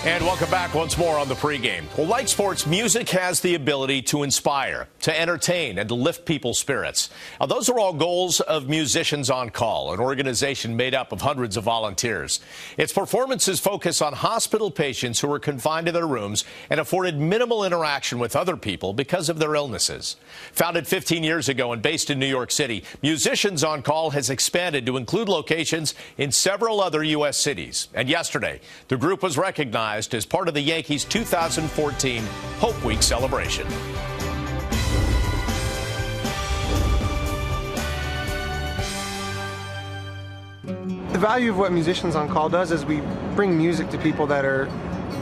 And welcome back once more on the pregame. Well, like sports, music has the ability to inspire, to entertain, and to lift people's spirits. Now, those are all goals of Musicians on Call, an organization made up of hundreds of volunteers. Its performances focus on hospital patients who are confined to their rooms and afforded minimal interaction with other people because of their illnesses. Founded 15 years ago and based in New York City, Musicians on Call has expanded to include locations in several other U.S. cities. And yesterday, the group was recognized as part of the Yankees' 2014 Hope Week celebration. The value of what Musicians on Call does is we bring music to people that are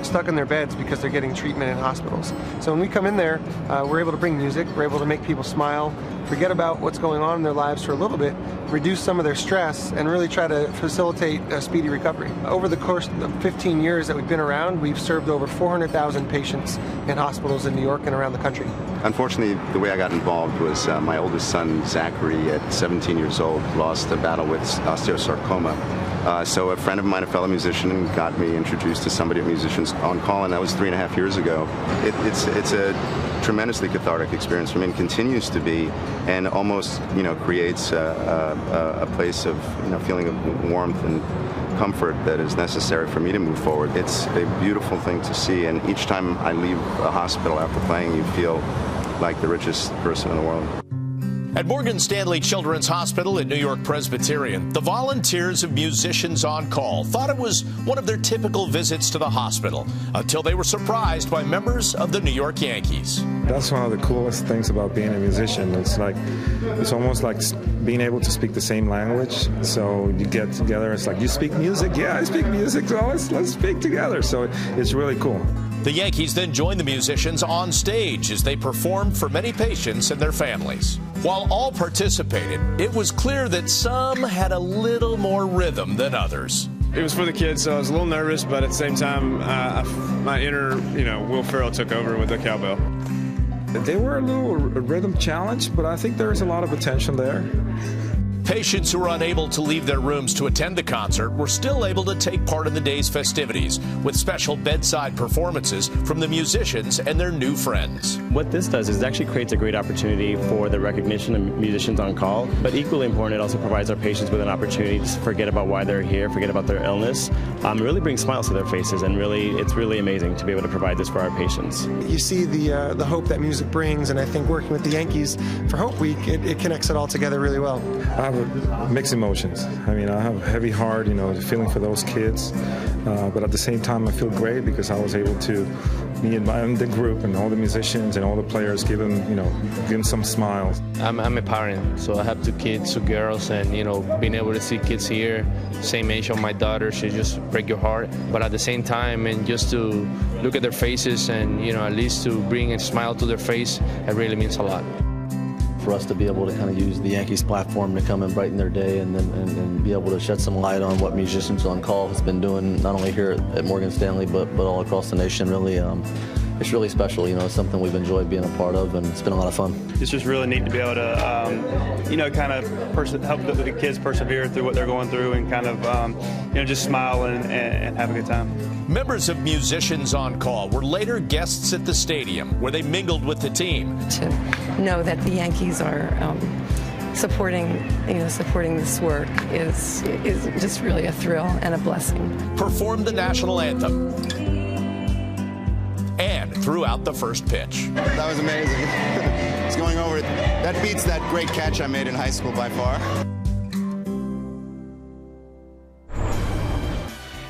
stuck in their beds because they're getting treatment in hospitals. So when we come in there, we're able to bring music, we're able to make people smile, forget about what's going on in their lives for a little bit, reduce some of their stress, and really try to facilitate a speedy recovery. Over the course of 15 years that we've been around, we've served over 400,000 patients in hospitals in New York and around the country. Unfortunately, the way I got involved was my oldest son, Zachary, at 17 years old, lost a battle with osteosarcoma. So a friend of mine, a fellow musician, got me introduced to somebody at Musicians on Call, and that was 3.5 years ago. It's a tremendously cathartic experience for me, and continues to be, and almost, creates a place of, feeling of warmth and comfort that is necessary for me to move forward. It's a beautiful thing to see, and each time I leave a hospital after playing, you feel like the richest person in the world. At Morgan Stanley Children's Hospital at New York Presbyterian, the volunteers of Musicians on Call thought it was one of their typical visits to the hospital until they were surprised by members of the New York Yankees. That's one of the coolest things about being a musician. It's almost like being able to speak the same language. So you get together, it's like, you speak music? Yeah, I speak music, so let's speak together. So it's really cool. The Yankees then joined the musicians on stage as they performed for many patients and their families. While all participated, it was clear that some had a little more rhythm than others. It was for the kids, so I was a little nervous, but at the same time, my inner, Will Ferrell took over with the cowbell. They were a little rhythm challenged, but I think there is a lot of potential there. Patients who were unable to leave their rooms to attend the concert were still able to take part in the day's festivities with special bedside performances from the musicians and their new friends. What this does is it actually creates a great opportunity for the recognition of Musicians on Call, but equally important, it also provides our patients with an opportunity to forget about why they're here, forget about their illness, really bring smiles to their faces, and it's really amazing to be able to provide this for our patients. You see the hope that music brings, and I think working with the Yankees for Hope Week, it connects it all together really well. I have mixed emotions. I have a heavy heart, feeling for those kids, but at the same time I feel great because I was able to, me and the group and all the musicians and all the players, give them some smiles. I'm a parent, so I have 2 kids, 2 girls, and being able to see kids here, same age of my daughter, she just break your heart. But at the same time, and just to look at their faces and at least to bring a smile to their face, it really means a lot. For us to be able to kind of use the Yankees platform to come and brighten their day and be able to shed some light on what Musicians on Call has been doing, not only here at Morgan Stanley, but all across the nation, really, it's really special. It's something we've enjoyed being a part of, and it's been a lot of fun. It's just really neat to be able to, kind of help the kids persevere through what they're going through and kind of, just smile and have a good time. Members of Musicians on Call were later guests at the stadium where they mingled with the team. To know that the Yankees are supporting this work is just really a thrill and a blessing. Performed the national anthem and threw out the first pitch. That was amazing. It's going over. That beats that great catch I made in high school by far.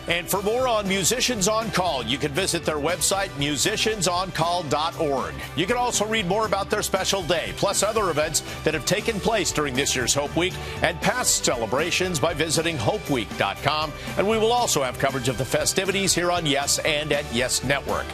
And for more on Musicians on Call, you can visit their website, musiciansoncall.org. You can also read more about their special day, plus other events that have taken place during this year's Hope Week and past celebrations by visiting hopeweek.com. And we will also have coverage of the festivities here on Yes and at Yes Network.